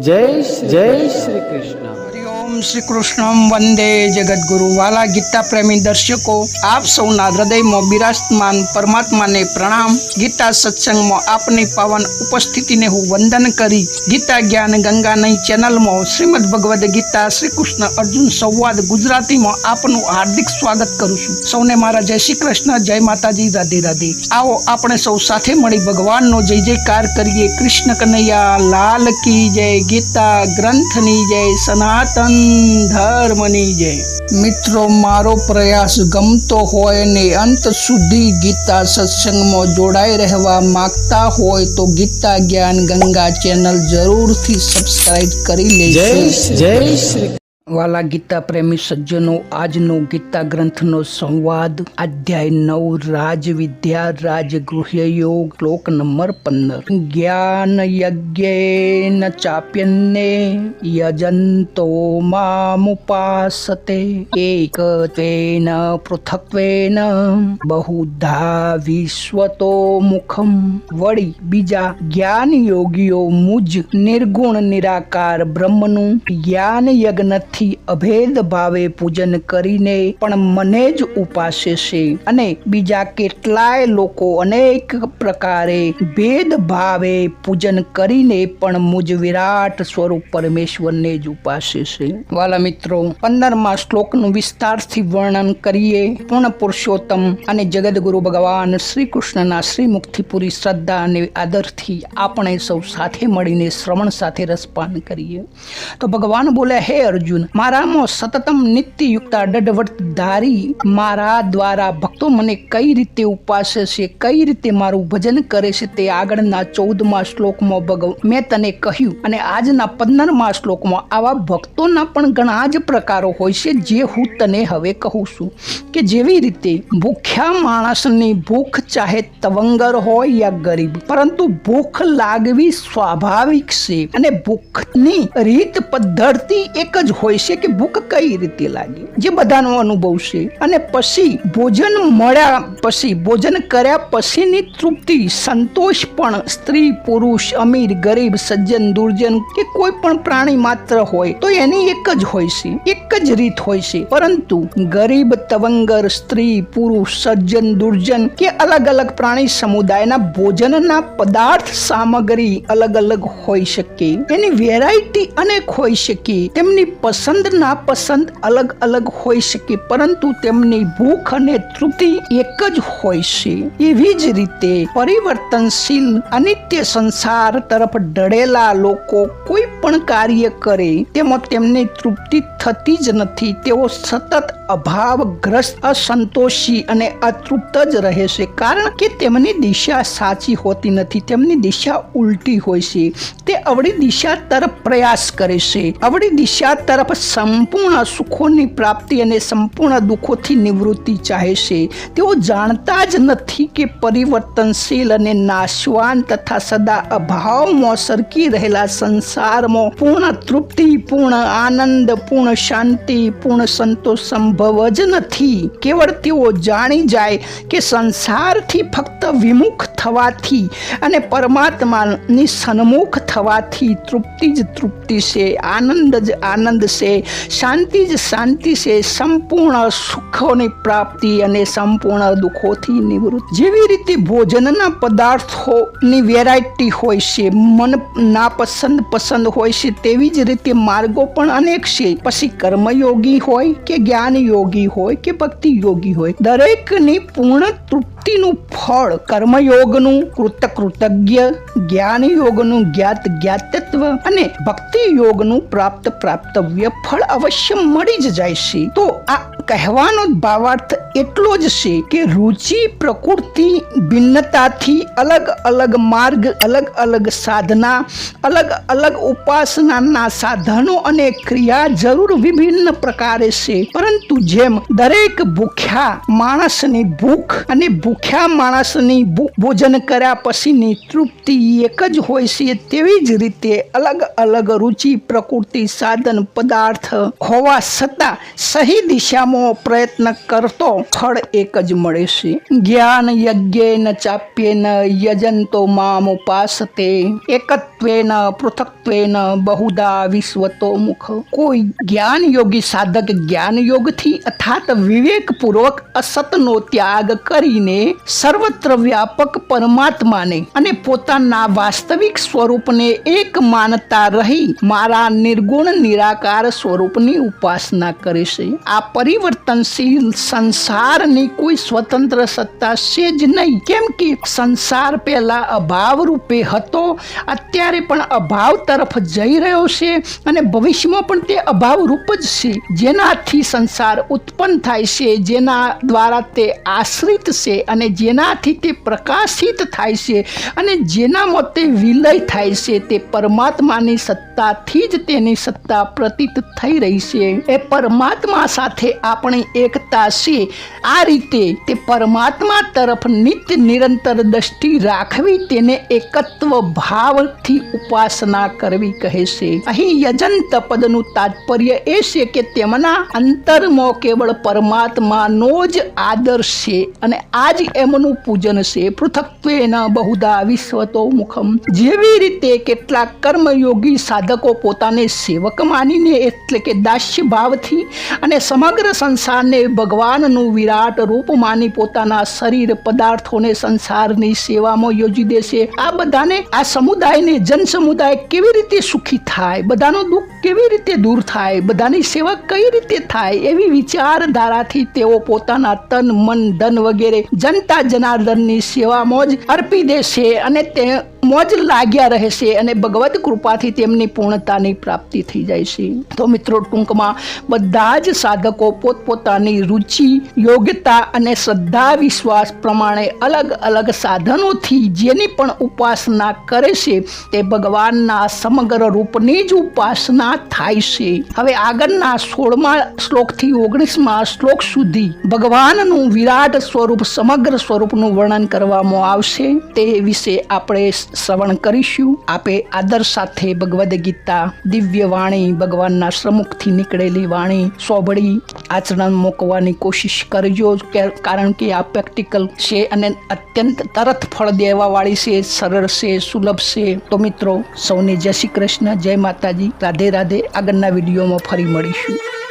जय श्री कृष्ण। हरिओम श्री कृष्णम वंदे जगद्गुरु। वाला गीता प्रेमी दर्शको, आप सौना हृदयમાં બિરાજમાન પરમાત્માને પ્રણામ। ગીતા સત્સંગમાં આપની પાવન ઉપસ્થિતિને હું વંદન કરી ગીતા જ્ઞાન ગંગાની ચેનલમાં શ્રીમદ ભગવદ્ ગીતા શ્રી કૃષ્ણ અર્જુન સંવાદ ગુજરાતીમાં આપનું હાર્દિક સ્વાગત કરું છું। સૌને મારા જય શ્રી કૃષ્ણ, જય માતાજી, રાધે રાધે। આવો આપણે સૌ સાથે મળી ભગવાનનો જય જયકાર કરીએ। કૃષ્ણ કનૈયા લાલ કી જય, ગીતા ગ્રંથની જય, સનાતન ધર્મની જય। મિત્રો, મારો પ્રયાસ ગમતો હોય ને અંત સુધી ગીતા સત્સંગમાં જોડાઈ રહેવા માંગતા હોય તો ગીતા જ્ઞાન ગંગા ચેનલ જરૂરથી સબસ્ક્રાઇબ કરી લેજો। जय श्री વાલા ગીતા પ્રેમી સજ્જનો, આજનો ગીતા ગ્રંથનો સંવાદ અધ્યાય 9 રાજ વિદ્યા રાજગૃહ્ય યોગ, શ્લોક નંબર 15। જ્ઞાન યજ્ઞેન ચાપ્યન્ને યજંતો મામુપાસતે એકત્વેન પૃથક્ત્વેન બહુધા વિશ્વતો મુખમ। વળી બીજા જ્ઞાન યોગીઓ મુજ નિર્ગુણ નિરાકાર બ્રહ્મનું જ્ઞાન યજ્ઞ અભેદ ભાવે પૂજન કરીને પણ મને જ ઉપાસે છે, અને બીજા કેટલાય લોકો અનેક પ્રકારે ભેદ ભાવે પૂજન કરીને પણ મુજ વિરાટ સ્વરૂપ પરમેશ્વરને જ ઉપાસે છે। વાલા મિત્રો, 15મા શ્લોકનું વિસ્તારથી વર્ણન કરીએ। પૂર્ણ પુરુષોત્તમ અને જગદગુરુ ભગવાન શ્રી કૃષ્ણના શ્રીમુખથી પૂરી શ્રદ્ધા અને આદરથી આપણે સૌ સાથે મળીને શ્રવણ સાથે રસપાન કરીએ। તો ભગવાન બોલ્યા, હે અર્જુન, મારામાં સતતમ નિત્યયુક્ત અડડવટ ધારી મારા દ્વારા ભક્તો મને કઈ રીતે ઉપાસે છે, કઈ રીતે મારું ભજન કરે છે, તે આગળના 14મા શ્લોકમાં મેં તને કહ્યું, અને આજના 15મા શ્લોકમાં આવા ભક્તોના પણ ઘણા જ પ્રકારો હોય છે, જે હું તને હવે કહું છું। કે જેવી રીતે ભૂખ્યા માણસની ભૂખ ચાહે તવંગર હોય યા ગરીબ, પરંતુ ભૂખ લાગવી સ્વાભાવિક છે, અને ભૂખની રીત પદ્ધતિ એક જ હોય છે કે ભૂખ કઈ રીતે લાગે, જે બધાનો અનુભવ છે। અને પછી ભોજન મળ્યા પછી, ભોજન કર્યા પછીની તૃપ્તિ, સંતોષ પણ સ્ત્રી પુરુષ, અમીર ગરીબ, સજ્જન દુર્જન કે કોઈ પણ પ્રાણી માત્ર હોય તો એની એક જ હોય છે, એક જ રીત હોય છે। પરંતુ ગરીબ, તવંગર, સ્ત્રી પુરુષ, સજ્જન દુર્જન કે અલગ અલગ પ્રાણી સમુદાયના ભોજનના પદાર્થ સામગ્રી અલગ અલગ હોઈ શકે, એની વેરાયટી અનેક હોઈ શકે, તેમની પસંદ ના પસંદ અલગ અલગ હોઈ શકે, પરંતુ તેમની ભૂખ અને તૃપ્તિ એક જ હોય છે। એવી જ રીતે પરિવર્તનશીલ અનિત્ય સંસાર તરફ ઢળેલા લોકો કોઈ પણ કાર્ય કરે તેમાં તેમની તૃપ્તિ થતી જ નથી। તેઓ સતત અભાવગ્રસ્ત, અસંતોષી અને અતૃપ્ત જ રહે છે, કારણ કે તેમની દિશા સાચી હોતી નથી, તેમની દિશા ઉલટી હોય છે। તે અવળી દિશા તરફ પ્રયાસ કરે છે, અવળી દિશા તરફ સંપૂર્ણ સુખોની પ્રાપ્તિ અને સંપૂર્ણ દુઃખોથી નિવૃત્તિ ચાહે છે। તેઓ જાણતા જ નથી કે પરિવર્તનશીલ અને નાશવાન તથા સદા અભાવમાં સરકી રહેલા સંસારમાં પૂર્ણ તૃપ્તિ, પૂર્ણ આનંદ, પૂર્ણ શાંતિ, પૂર્ણ સંતોષ સંભવ જ નથી। કેવળ તેઓ જાણી જાય કે સંસારથી ફક્ત વિમુખ થવાથી અને પરમાત્માની સન્મુખ થવાથી તૃપ્તિ જ તૃપ્તિ છે, આનંદ જ આનંદ છે, શાંતિ જ શાંતિ છે, સંપૂર્ણ સુખોની પ્રાપ્તિ અને સંપૂર્ણ દુઃખોથી નિવૃત્તિ। જેવી રીતે ભોજનના પદાર્થોની વેરાયટી હોય છે, મન નાપસંદ પસંદ હોય છે, તેવી જ રીતે માર્ગો પણ અનેક છે। પછી કર્મયોગી હોય કે જ્ઞાન યોગી હોય કે ભક્તિ યોગી હોય, દરેકની પૂર્ણ તૃપ્તિનું ફળ કર્મયોગનું કૃતજ્ઞ, જ્ઞાન યોગનું જ્ઞાત જ્ઞાતત્વ અને ભક્તિ યોગનું પ્રાપ્તવ્ય ફળ અવશ્ય મળી જ જાય છે। તો આ કહેવાનો ભાવાર્થ એટલો જ છે કે રુચિ પ્રકૃતિ ભિન્નતાથી અલગ અલગ માર્ગ, અલગ અલગ સાધના, અલગ અલગ ઉપાસનાના સાધનો અને ક્રિયા જરૂર વિભિન્ન પ્રકારે છે, પરંતુ જેમ દરેક ભૂખ્યા માણસની ભૂખ અને ભૂખ્યા માણસની ભોજન કર્યા પછીની તૃપ્તિ એક જ હોય છે, તેવી જ રીતે અલગ અલગ રુચિ પ્રકૃતિ સાધન પદાર્થ હોવા છતાં સહી દિશા નકામો પ્રયત્ન કરતો ફળ એક જ મળે છે. જ્ઞાન યજ્ઞેન ચાપ્યેન યજંતો મામ ઉપાસતે એકત્વેન પૃથક્ત્વેન બહુધા વિશ્વતો મુખ. કોઈ જ્ઞાન યોગી સાધક જ્ઞાન યોગથી અર્થાત વિવેક પૂર્વક અસતનો ત્યાગ કરીને સર્વત્ર વ્યાપક પરમાત્માને અને પોતાના વાસ્તવિક સ્વરૂપને એક માનતા રહી મારા નિર્ગુણ નિરાકાર સ્વરૂપની ઉપાસના કરે છે. આ પરિવર્તનશીલ સંસારની કોઈ સ્વતંત્ર સત્તા છે જ નહીં, કેમ કે સંસાર પહેલા અભાવ રૂપે હતો, અત્યારે પણ અભાવ તરફ જઈ રહ્યો છે અને ભવિષ્યમાં પણ તે અભાવ રૂપ જ છે. જેનાથી સંસાર ઉત્પન્ન થાય છે, જેના દ્વારા તે આશ્રિત છે અને જેનાથી તે પ્રકાશિત થાય છે અને જેનામાં તે વિલય થાય છે, તે પરમાત્માની સત્તાથી જ તેની સત્તા પ્રતીત થઈ રહી છે. એ પરમાત્મા સાથે આપણી એકતા છે. આ રીતે તે પરમાત્મા તરફ નિત્ય નિરંતર દ્રષ્ટિ રાખવી, તેને એકત્વ ભાવથી ઉપાસના કરવી કહે છે. અહીં યજંત પદનું તાત્પર્ય એ છે કે તેમના અંતરમાં કેવળ પરમાત્માનો જ આદર્શ છે અને આ જ એમનું પૂજન છે. પૃથક્ત્વેન બહુધા વિશ્વતો મુખમ. જેવી રીતે કેટલાક કર્મયોગી સાધકો પોતાને સેવક માનીને એટલે કે દાસ્ય ભાવથી અને સમગ્ર સંસારને ભગવાનનું વિરાટ રૂપ માની પોતાના શરીર પદાર્થોને સંસારની સેવામાં યોજી દેશે. આ બધાને, આ સમુદાયને, જન સમુદાય કેવી રીતે સુખી થાય, બધાનું દુઃખ કેવી રીતે દૂર થાય, બધાની સેવા કઈ રીતે થાય, એવી વિચારધારાથી તેઓ પોતાના તન મન ધન વગેરે જનતા જનાર્દનની સેવામાં જ અર્પી દેશે અને તે મોજ લાગ્યા રહેશે અને ભગવત કૃપાથી તેમની પૂર્ણતાની પ્રાપ્તિ થઈ જાય છે. તો મિત્રો, ટૂંકમાં બધા જ સાધકો પોતપોતાની રુચિ, યોગ્યતા અને શ્રદ્ધા વિશ્વાસ પ્રમાણે અલગ અલગ સાધનોથી જેની પણ ઉપાસના કરે છે તે ભગવાનના સમગ્ર રૂપની જ ઉપાસના થાય છે. હવે આગળના 16મા શ્લોકથી 19મા શ્લોક સુધી ભગવાનનું વિરાટ સ્વરૂપ, સમગ્ર સ્વરૂપનું વર્ણન કરવામાં આવશે. તે વિશે આપણે શ્રવણ કરીશું. આપે આદર સાથે ભગવદ્ ગીતા દિવ્ય વાણી, ભગવાનના શ્રમુખથી નીકળેલી વાણી સોંભળી આચરણ મૂકવાની કોશિશ કરજો, કારણ કે આ પ્રેક્ટિકલ છે અને અત્યંત તરત ફળ દેવા વાળી છે, સરળ છે, સુલભ છે. તો મિત્રો, સૌને જય શ્રી કૃષ્ણ, જય માતાજી, રાધે રાધે. આગળના વિડીયોમાં ફરી મળીશું.